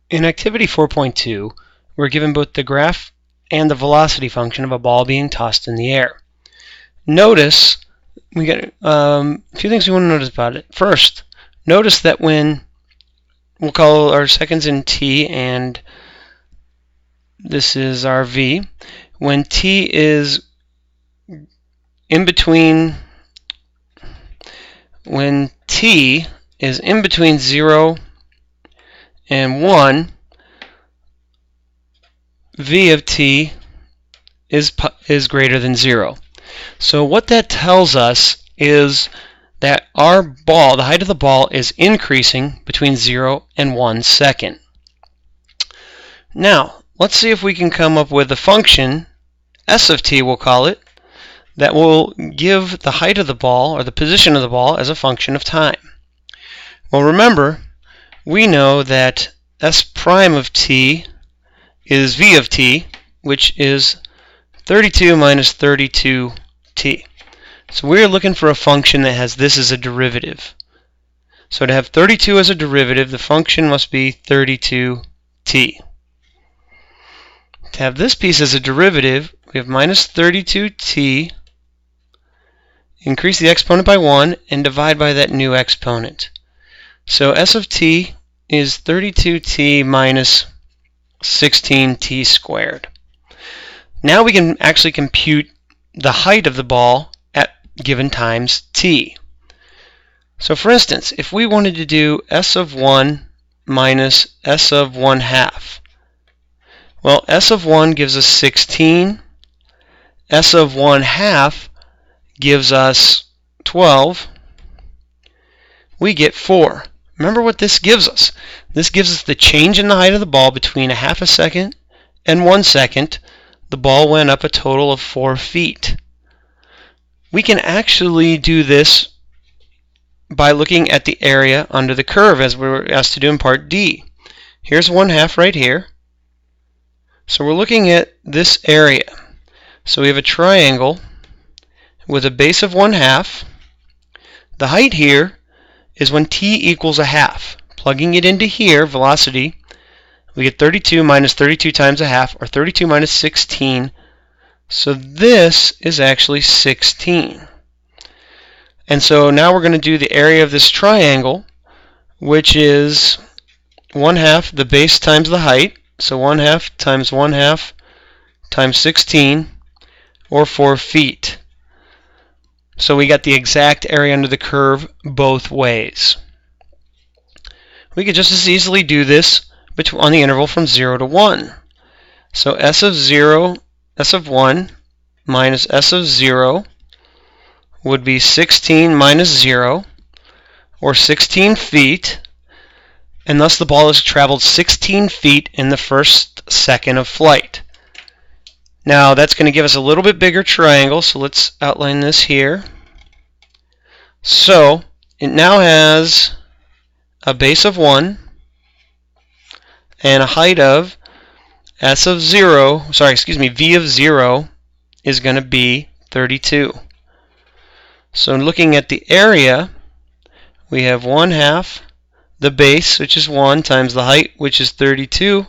In activity 4.2, we're given both the graph and the velocity function of a ball being tossed in the air. Notice, we got a few things we want to notice about it. First, notice that when, we'll call our seconds in t and this is our v, when t is in between, when t is in between 0 and 1, v of t is greater than 0. So what that tells us is that our ball, the height of the ball, is increasing between 0 and 1 second. Now, let's see if we can come up with a function, s of t we'll call it, that will give the height of the ball, or the position of the ball, as a function of time. Well, remember, we know that s prime of t is v of t, which is 32 minus 32t. So we're looking for a function that has this as a derivative. So to have 32 as a derivative, the function must be 32t. To have this piece as a derivative, we have minus 32t, increase the exponent by 1, and divide by that new exponent. So s of t is 32t minus 16t squared. Now we can actually compute the height of the ball at given times t. So for instance, if we wanted to do s of 1 minus s of 1/2, well, s of 1 gives us 16, s of 1/2 gives us 12, we get 4. Remember what this gives us. This gives us the change in the height of the ball between 1/2 second and 1 second. The ball went up a total of 4 feet. We can actually do this by looking at the area under the curve, as we were asked to do in part D. Here's 1/2 right here. So we're looking at this area. So we have a triangle with a base of 1/2. The height here is when t equals 1/2. Plugging it into here, velocity, we get 32 minus 32 times 1/2, or 32 minus 16. So this is actually 16. And so now we're going to do the area of this triangle, which is 1/2 the base times the height. So 1/2 times 1/2 times 16, or 4 feet. So we got the exact area under the curve both ways. We could just as easily do this on the interval from 0 to 1. So s of 1 minus s of 0 would be 16 minus 0, or 16 feet, and thus the ball has traveled 16 feet in the first second of flight. Now that's going to give us a little bit bigger triangle, so let's outline this here. So it now has a base of 1 and a height of v of 0 is going to be 32. So looking at the area, we have 1/2 the base, which is 1, times the height, which is 32,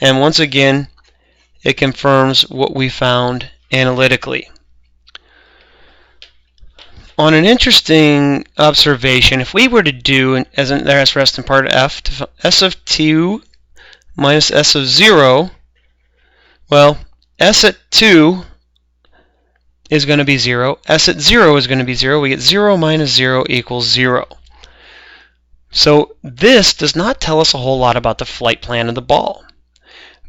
and once again it confirms what we found analytically. On an interesting observation, if we were to do, as expressed in part F, s of 2 minus s of 0, well, s at 2 is going to be 0, s at 0 is going to be 0, we get 0 minus 0 equals 0. So this does not tell us a whole lot about the flight plan of the ball,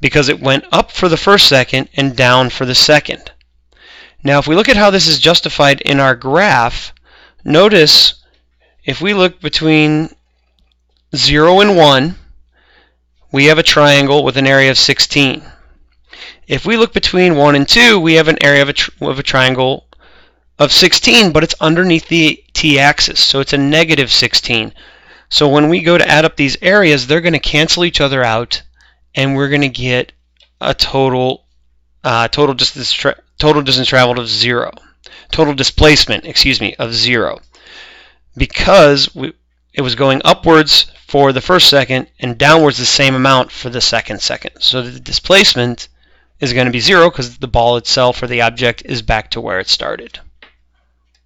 because it went up for the first second and down for the second. Now if we look at how this is justified in our graph, notice if we look between 0 and 1, we have a triangle with an area of 16. If we look between 1 and 2, we have an area of a triangle of 16, but it's underneath the t-axis, so it's a negative 16. So when we go to add up these areas, they're going to cancel each other out, and we're going to get a total distance traveled of 0. Total displacement, of 0. Because it was going upwards for the first second and downwards the same amount for the second second. So the displacement is going to be 0 because the ball itself or the object is back to where it started.